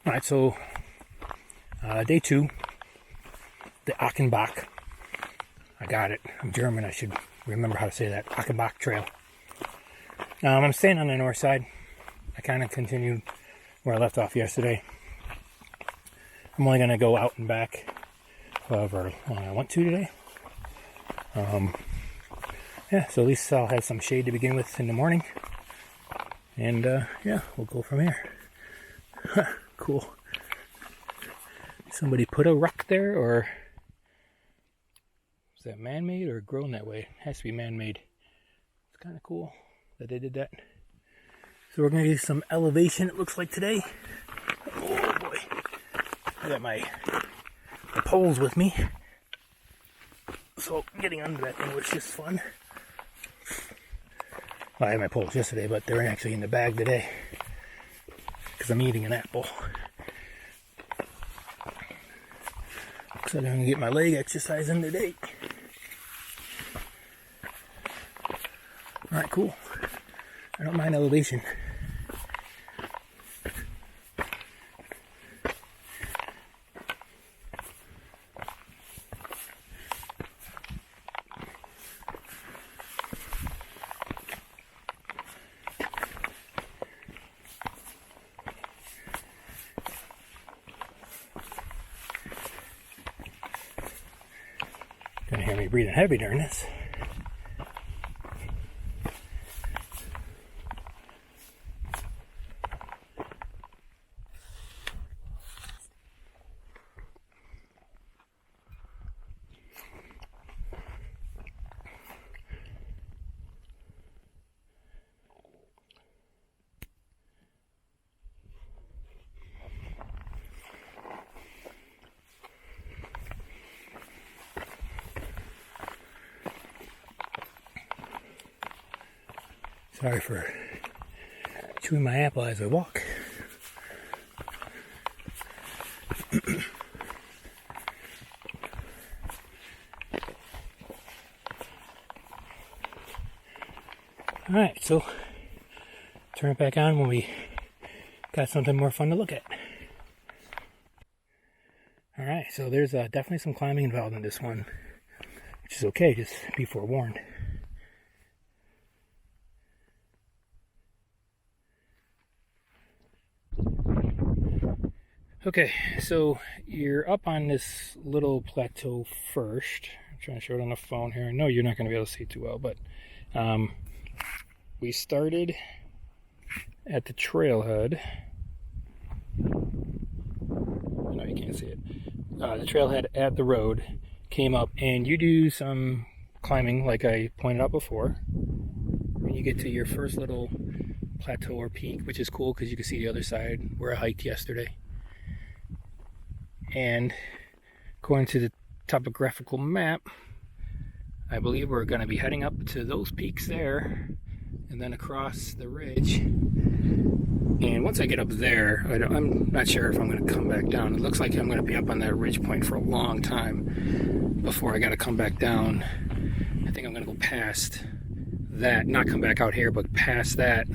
Alright, so day 2, the Achenbach. I got it. I'm German. I should remember how to say that. Achenbach Trail. I'm staying on the north side. I kind of continued where I left off yesterday. I'm only going to go out and back however I want to today. Yeah, so at least I'll have some shade to begin with in the morning. And yeah, we'll go from here. Cool. Somebody put a rock there, or is that man-made or grown that way? It has to be man-made. It's kind of cool that they did that. So we're going to get some elevation, it looks like, today. Oh boy. I got my poles with me. So getting under that thing was just fun. Well, I had my poles yesterday, but they're actually in the bag today. Because I'm eating an apple. So I'm going to get my leg exercise in today. Alright, cool. I don't mind elevation. Gonna hear me breathing heavy during this. Sorry for chewing my apple as I walk. Alright, so turn it back on when we got something more fun to look at. Alright, so there's definitely some climbing involved in this one, which is okay, just be forewarned. Okay, so you're up on this little plateau first. I'm trying to show it on the phone here. I know you're not going to be able to see too well, but we started at the trailhead. No, you can't see it. The trailhead at the road came up, and you do some climbing, like I pointed out before. When you get to your first little plateau or peak, which is cool because you can see the other side where I hiked yesterday. And according to the topographical map, I believe we're going to be heading up to those peaks there and then across the ridge. And once I get up there, I'm not sure if I'm going to come back down. It looks like I'm going to be up on that ridge point for a long time before I got to come back down. I think I'm going to go past that, not come back out here, but past that,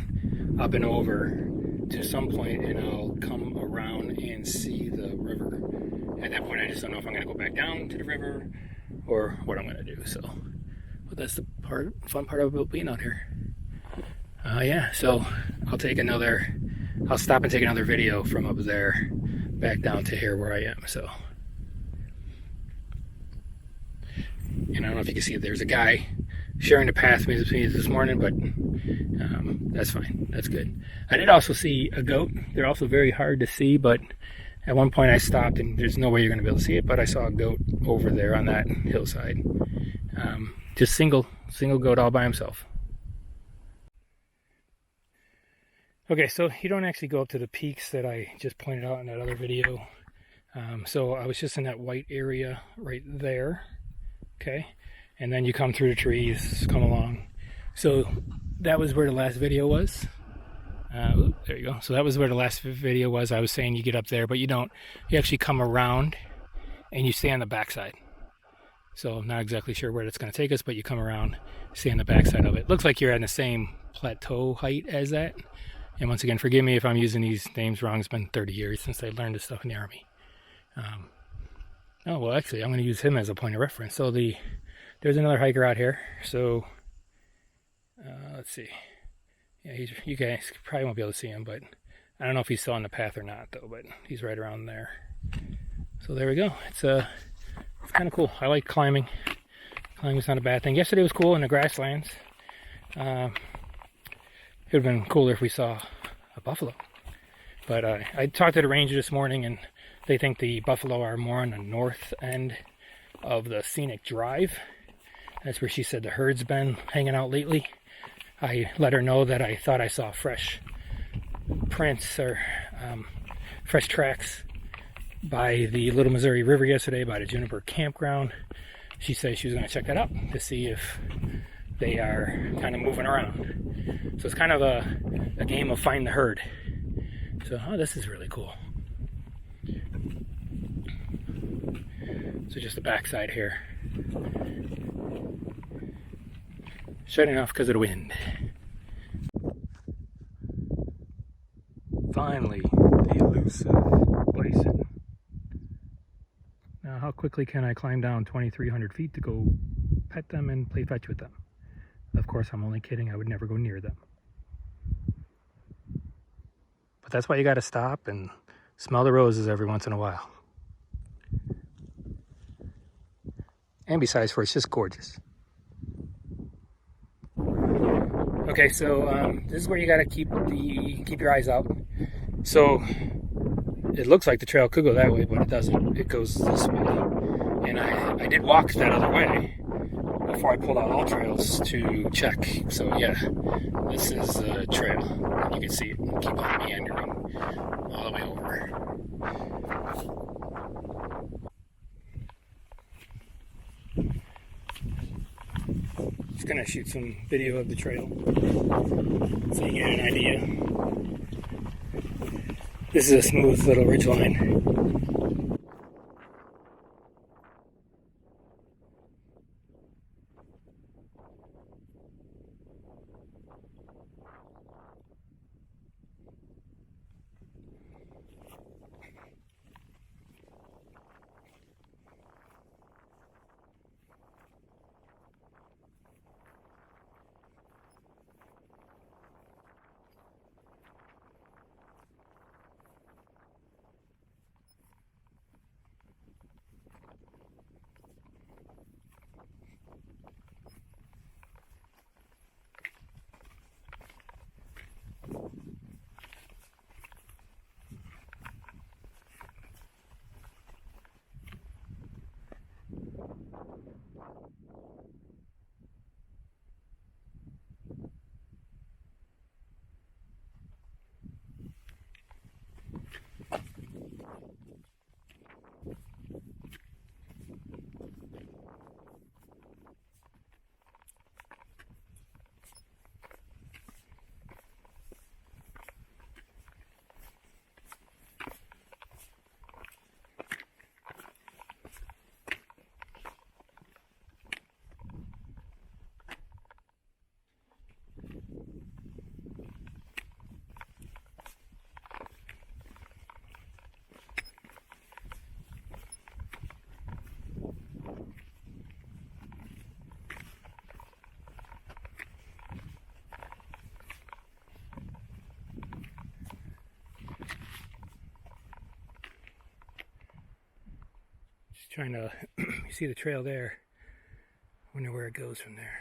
up and over to some point, and I'll come around and see the river. At that point, I just don't know if I'm going to go back down to the river or what I'm going to do. So, but that's the fun part about being out here. Yeah, so I'll stop and take another video from up there back down to here where I am. So, and I don't know if you can see it. There's a guy sharing the path with me this morning, but that's fine. That's good. I did also see a goat. They're also very hard to see, but at one point I stopped and there's no way you're going to be able to see it, but I saw a goat over there on that hillside. Just single goat all by himself. Okay, so you don't actually go up to the peaks that I just pointed out in that other video. So I was just in that white area right there. Okay, and then you come through the trees, come along. So that was where the last video was. There you go. So that was where the last video was. I was saying you get up there, but you don't. You actually come around and you stay on the backside. So I'm not exactly sure where that's going to take us, but you come around, stay on the backside of it. Looks like you're at the same plateau height as that. And once again, forgive me if I'm using these names wrong. It's been 30 years since I learned this stuff in the Army. Oh, well, actually, I'm going to use him as a point of reference. So there's another hiker out here. So, let's see. Yeah, you guys probably won't be able to see him, but I don't know if he's still on the path or not, though, but he's right around there. So there we go. It's kind of cool. I like climbing. Climbing's not a bad thing. Yesterday was cool in the grasslands. It would have been cooler if we saw a buffalo. But I talked to the ranger this morning, and they think the buffalo are more on the north end of the scenic drive. That's where she said the herd's been hanging out lately. I let her know that I thought I saw fresh prints or fresh tracks by the Little Missouri River yesterday, by the Juniper Campground. She said she was going to check that out to see if they are kind of moving around. So it's kind of a game of find the herd. So, this is really cool. So just the backside here. Shutting off because of the wind. Finally, the elusive bison. Now, how quickly can I climb down 2,300 feet to go pet them and play fetch with them? Of course, I'm only kidding. I would never go near them. But that's why you got to stop and smell the roses every once in a while. And besides, for it's just gorgeous. Okay, so this is where you got to keep your eyes out. So it looks like the trail could go that way, but it doesn't. It goes this way. And I did walk that other way before I pulled out all trails to check. So yeah, this is a trail. You can see it keep on meandering all the way over. Just gonna shoot some video of the trail so you get an idea. This is a smooth little ridgeline. Trying to, you see the trail there. Wonder where it goes from there.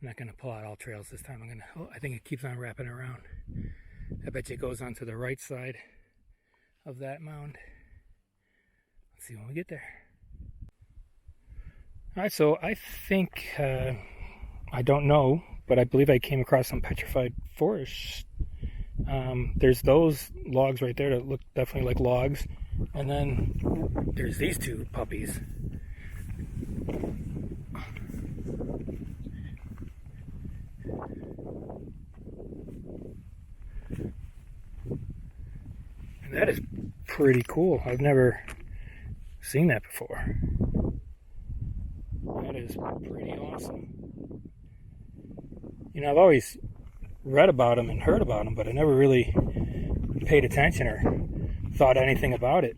I'm not gonna pull out all trails this time. I think it keeps on wrapping around. I bet you it goes onto the right side of that mound. Let's see when we get there. All right, so I think, I don't know, but I believe I came across some Petrified Forest. There's those logs right there that look definitely like logs, and then there's these two puppies. And that is pretty cool. I've never seen that before. That is pretty awesome. You know, I've always read about them and heard about them, but I never really paid attention or thought anything about it.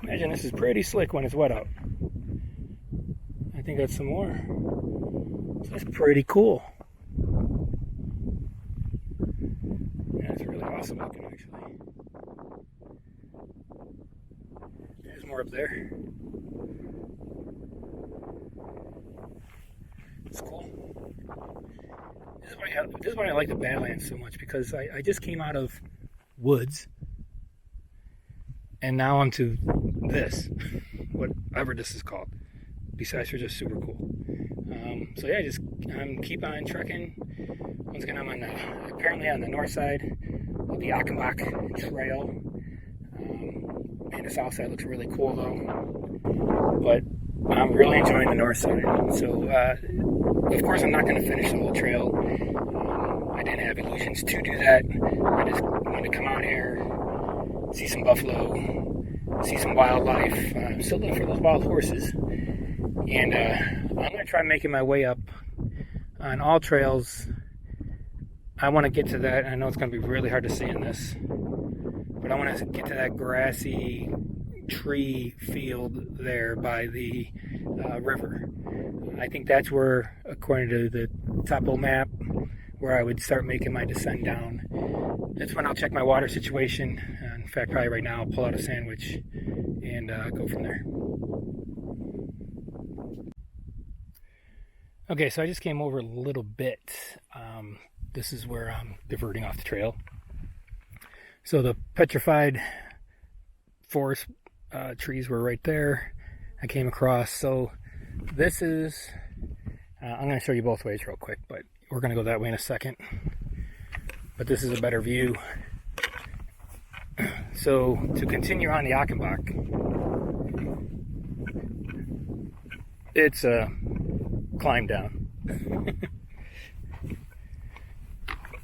Imagine this is pretty slick when it's wet out. I think that's some more. So that's pretty cool. Yeah, it's really awesome looking, actually. There's more up there. It's cool. This is why I like the Badlands so much, because I just came out of woods, and now I'm to this, whatever this is called. Besides for just super cool. So yeah, I'm keep on trekking. Once again, I'm apparently on the north side of the CapRock Trail. And the south side looks really cool though. But I'm really enjoying the north side. So of course I'm not going to finish the whole trail. I didn't have illusions to do that. I just wanted to come out here, see some buffalo, see some wildlife. I'm still looking for those wild horses. And I'm going to try making my way up on all trails. I want to get to that. I know it's going to be really hard to see in this, but I want to get to that grassy tree field there by the river. I think that's where, according to the topo map, where I would start making my descent down. That's when I'll check my water situation. In fact, probably right now I'll pull out a sandwich and go from there. Okay, so I just came over a little bit. This is where I'm diverting off the trail. So the Petrified Forest trees were right there. I came across. So this is, I'm going to show you both ways real quick, but we're going to go that way in a second. But this is a better view. So to continue on the CapRock, it's a climb down.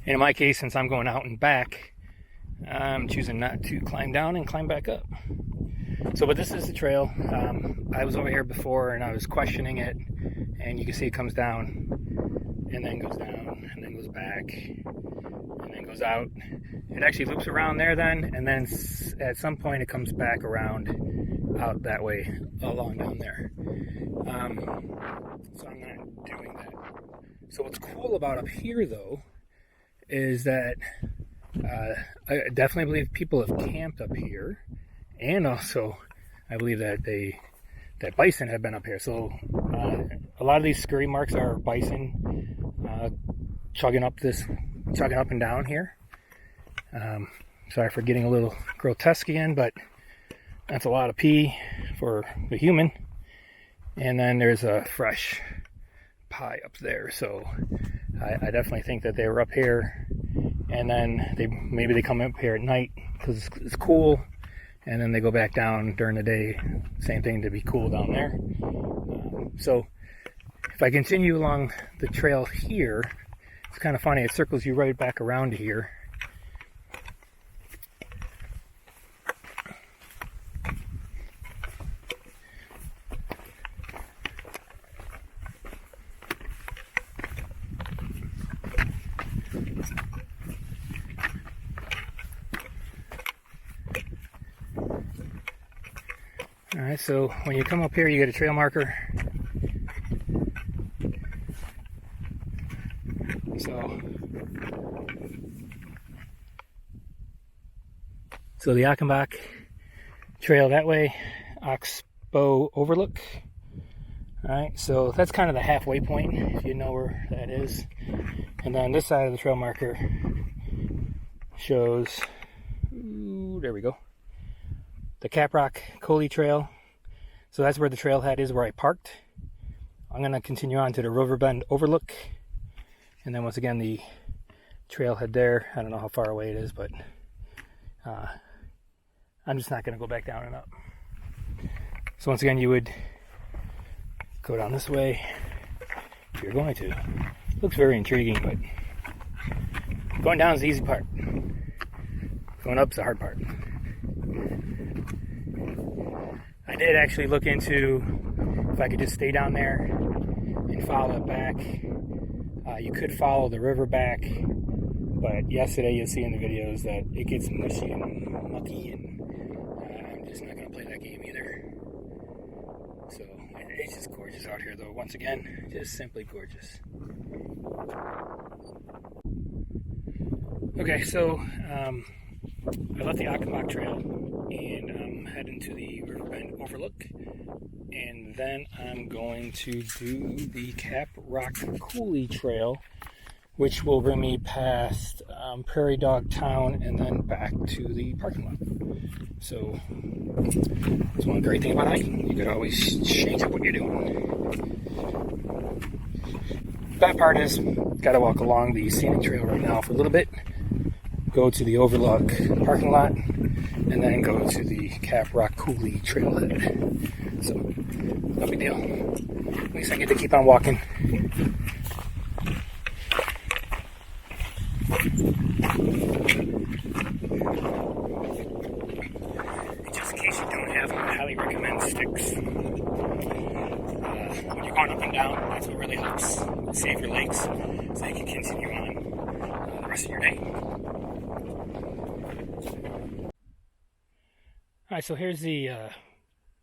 In my case, since I'm going out and back, I'm choosing not to climb down and climb back up. So, but this is the trail. I was over here before and I was questioning it, and you can see it comes down and then goes down and then goes back and then goes out. It actually loops around there then, and then at some point it comes back around out that way along down there. So I'm not doing that. So what's cool about up here though is that I definitely believe people have camped up here, and also I believe that bison have been up here. So a lot of these scurry marks are bison chugging up and down here. Sorry for getting a little grotesque again, but that's a lot of pee for the human. And then there's a fresh pie up there. So I definitely think that they were up here, and then maybe they come up here at night because it's cool, and then they go back down during the day. Same thing, to be cool down there. So if I continue along the trail here, it's kind of funny. It circles you right back around to here. Alright, so when you come up here, you get a trail marker. So the CapRock Trail that way, Oxbow Overlook. Alright, so that's kind of the halfway point, if you know where that is. And then this side of the trail marker shows, there we go, the CapRock Coulee Trail. So that's where the trailhead is, where I parked. I'm going to continue on to the Roosevelt Overlook. And then once again, the trailhead there. I don't know how far away it is, but I'm just not going to go back down and up. So once again, you would go down this way if you're going to. Looks very intriguing, but going down is the easy part. Going up is the hard part. I did actually look into if I could just stay down there and follow it back. You could follow the river back, but yesterday you'll see in the videos that it gets mushy and mucky, and I'm just not going to play that game either. So it's just gorgeous out here, though. Once again, just simply gorgeous. Okay, so I left the Oxbow Trail and I'm heading to the Riverbend Overlook, and then I'm going to do the CapRock Coulee Trail, which will bring me past Prairie Dog Town and then back to the parking lot. So that's one great thing about hiking. You could always change up what you're doing. Bad part is, got to walk along the scenic trail right now for a little bit, go to the Overlook parking lot, and then go to the CapRock Coulee trailhead. So, no big deal. At least I get to keep on walking. Just in case you don't have them, I highly recommend sticks. When you're going up and down, that's what really helps save your legs so you can continue on the rest of your day. Alright, so here's the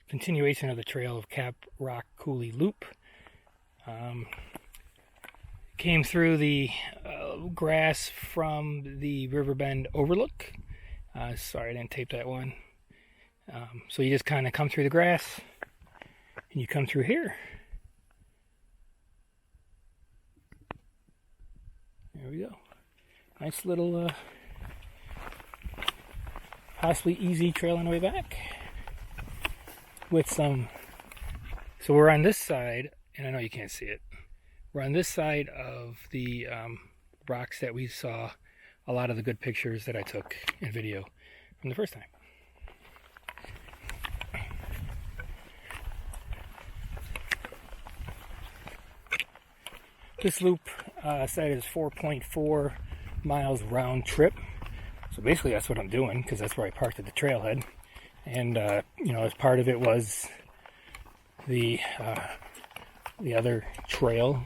continuation of the trail of CapRock Coulee Loop. Came through the grass from the Riverbend Overlook. Sorry, I didn't tape that one. So you just kind of come through the grass, and you come through here. There we go. Nice little, possibly easy trail on the way back. With some, so we're on this side, and I know you can't see it. We're on this side of the rocks that we saw a lot of the good pictures that I took in video from the first time. This loop site is 4.4 miles round trip. So basically that's what I'm doing, because that's where I parked at the trailhead. And, you know, as part of it was the other trail.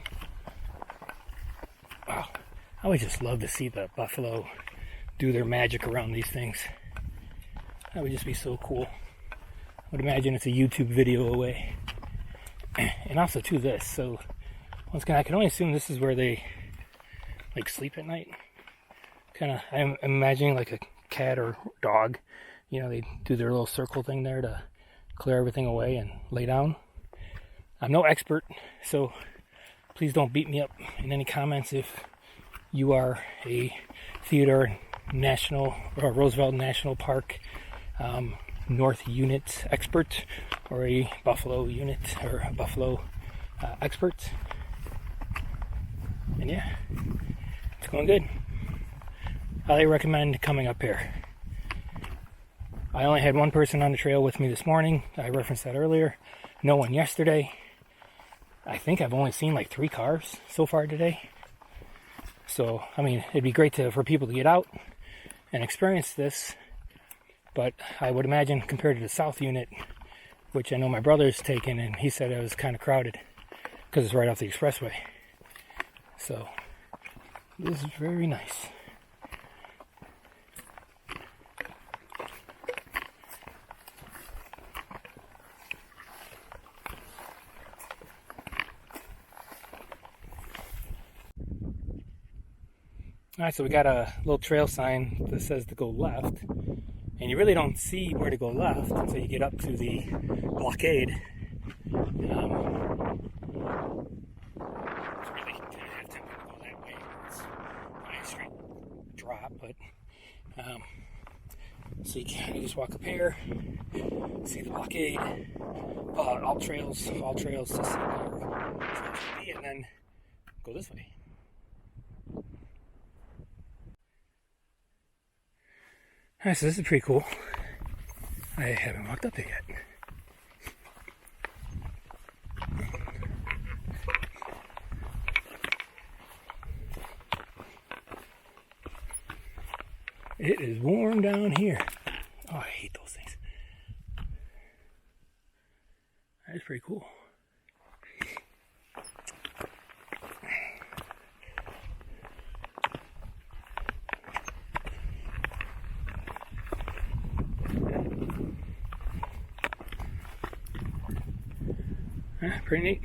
Wow. I would just love to see the buffalo do their magic around these things. That would just be so cool. I would imagine it's a YouTube video away. And also to this, so once again, I can only assume this is where they like sleep at night. Kind of, I'm imagining like a cat or dog. You know, they do their little circle thing there to clear everything away and lay down. I'm no expert, so please don't beat me up in any comments if you are a Theodore National or Roosevelt National Park North Unit expert, or a Buffalo unit or a Buffalo expert. And yeah, it's going good. Highly recommend coming up here. I only had one person on the trail with me this morning. I referenced that earlier. No one yesterday. I think I've only seen like 3 cars so far today. So, I mean, it'd be great for people to get out and experience this. But I would imagine compared to the South Unit, which I know my brother's taken, and he said it was kind of crowded because it's right off the expressway. So, this is very nice. Alright, so we got a little trail sign that says to go left, and you really don't see where to go left until you get up to the blockade. It's really kind of have to go that way. It's not a straight drop, but so you can just walk up here, see the blockade, all trails to see where trails should be, and then go this way. Alright, so this is pretty cool. I haven't walked up it yet. It is warm down here. Oh, I hate those things. That's pretty cool. Pretty neat.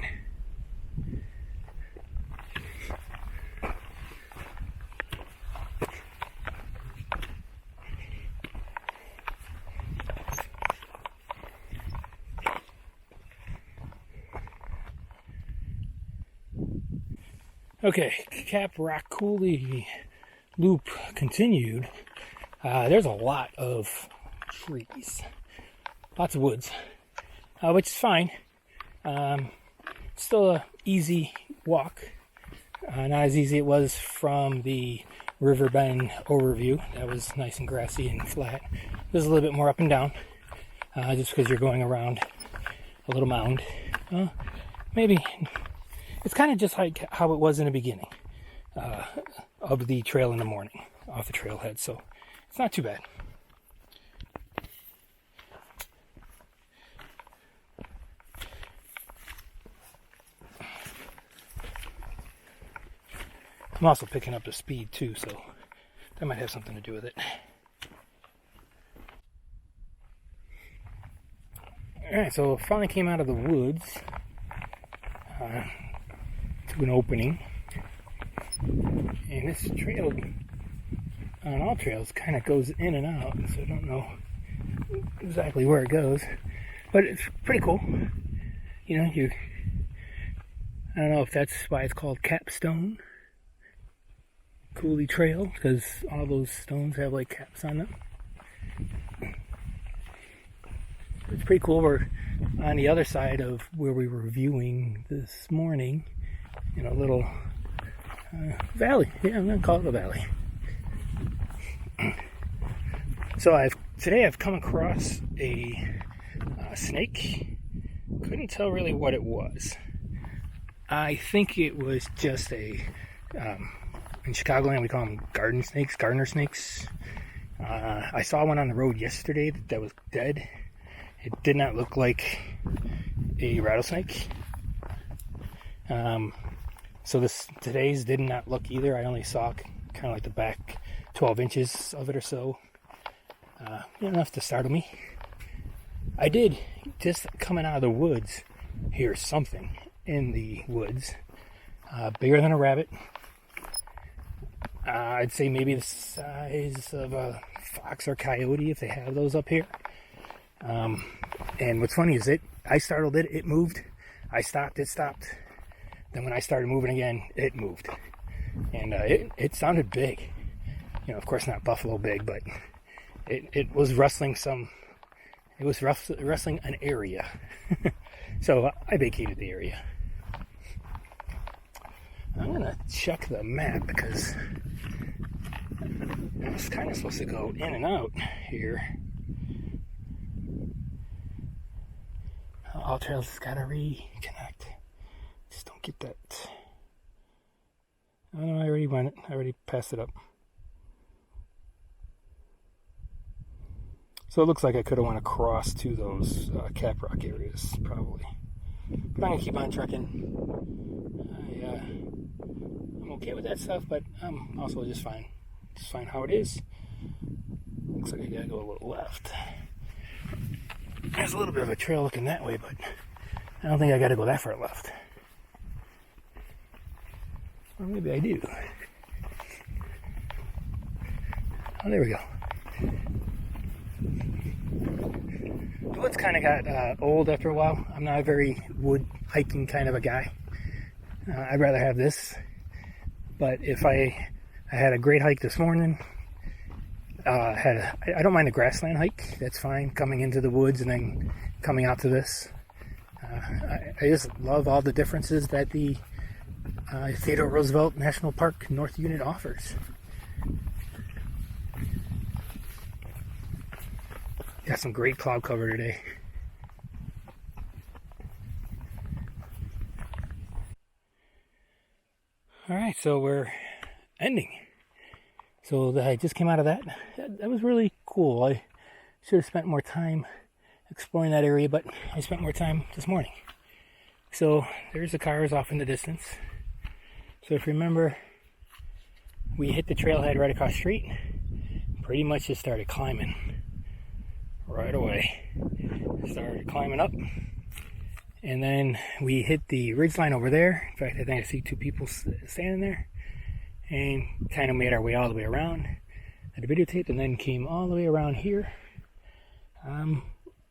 Okay, CapRock Coulee Loop continued. There's a lot of trees, lots of woods, which is fine. Still a easy walk. Not as easy it was from the river bend overview. That was nice and grassy and flat. This is a little bit more up and down, just because you're going around a little mound. Maybe it's kind of just like how it was in the beginning of the trail in the morning off the trailhead, so it's not too bad. I'm also picking up the speed too, so that might have something to do with it. Alright, so finally came out of the woods to an opening. And this trail, on all trails, kind of goes in and out, so I don't know exactly where it goes. But it's pretty cool. You know, I don't know if that's why it's called Capstone Coulee Trail, because all those stones have like caps on them. It's pretty cool. We're on the other side of where we were viewing this morning, in a little valley. Yeah, I'm gonna call it a valley. So today I've come across a snake. Couldn't tell really what it was. I think it was just a in Chicagoland we call them gardener snakes. I saw one on the road yesterday that was dead. It did not look like a rattlesnake. So today's did not look either. I only saw kind of like the back 12 inches of it or so. Enough to startle me. I did, just coming out of the woods, hear something in the woods. Bigger than a rabbit. I'd say maybe the size of a fox or coyote if they have those up here. And what's funny is I startled it, it moved. I stopped, it stopped. Then when I started moving again, it moved. And it sounded big. You know, of course not buffalo big, but it was rustling rustling an area. So I vacated the area. I'm gonna check the map because it's kind of supposed to go in and out here. All trails has got to reconnect. Just don't get that. Oh no, I already went it. I already passed it up. So it looks like I could have went across to those CapRock areas, probably. But I'm going to keep on trucking. I'm okay with that stuff, but I'm also just fine. Just fine how it is. Looks like I got to go a little left. There's a little bit of a trail looking that way, but I don't think I got to go that far left. Or maybe I do. Oh, there we go. The woods kind of got old after a while. I'm not a very wood hiking kind of a guy. I'd rather have this. But if I had a great hike this morning, I don't mind a grassland hike. That's fine. Coming into the woods and then coming out to this. I just love all the differences that the Theodore Roosevelt National Park North Unit offers. Got some great cloud cover today. Alright, so we're ending. So I just came out of that. That was really cool. I should have spent more time exploring that area, but I spent more time this morning. So there's the cars off in the distance. So if you remember, we hit the trailhead right across the street. Pretty much just started climbing right away. Started climbing up. And then we hit the ridgeline over there. In fact, I think I see two people standing there. And kind of made our way all the way around. Had a videotape and then came all the way around here.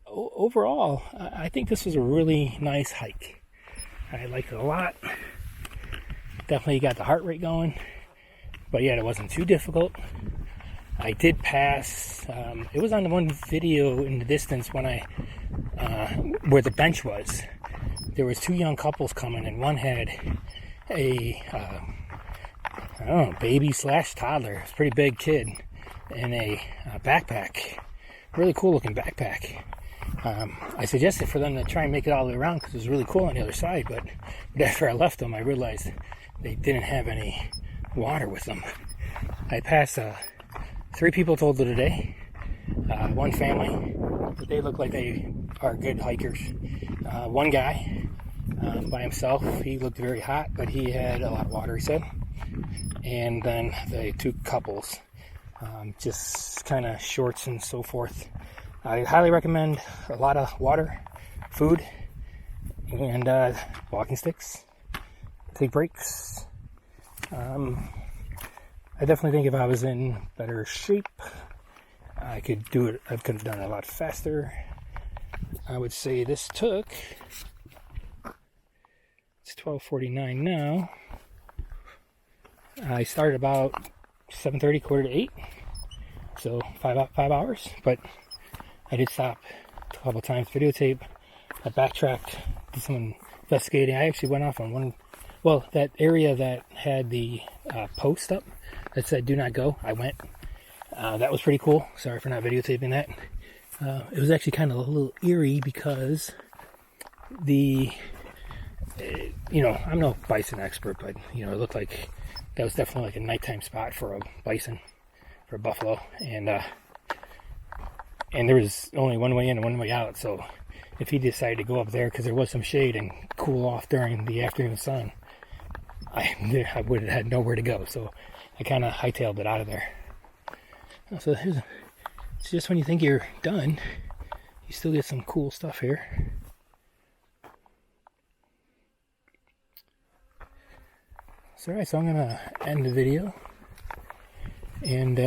Overall, I think this was a really nice hike. I liked it a lot. Definitely got the heart rate going. But yet it wasn't too difficult. I did pass, it was on the one video in the distance when where the bench was. There was two young couples coming and one had a, I don't know, baby / toddler. It was a pretty big kid in a backpack. Really cool looking backpack. I suggested for them to try and make it all the way around because it was really cool on the other side, but after I left them, I realized they didn't have any water with them. I passed 3 people total today. One family, but they look like they are good hikers. One guy by himself, he looked very hot, but he had a lot of water, he said. And then the 2 couples, just kind of shorts and so forth. I highly recommend a lot of water, food, and walking sticks. Take breaks. I definitely think if I was in better shape, I could do it. I could have done it a lot faster. I would say this took, it's 12:49 now. I started about 7:30, quarter to 8. So 5 hours, but I did stop a couple times, videotape. I backtracked, did some investigating. I actually went off on one, well, that area that had the post up that said do not go, I went. That was pretty cool. Sorry for not videotaping that. It was actually kind of a little eerie because I'm no bison expert, but, it looked like that was definitely like a nighttime spot for a bison, for a buffalo. And there was only one way in and one way out, so if he decided to go up there because there was some shade and cool off during the afternoon sun, I would have had nowhere to go, so I kind of hightailed it out of there. So it's just when you think you're done, you still get some cool stuff here. So alright, so I'm going to end the video. And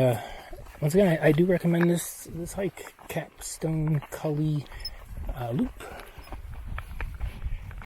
once again, I do recommend this hike, Capstone Coulee Loop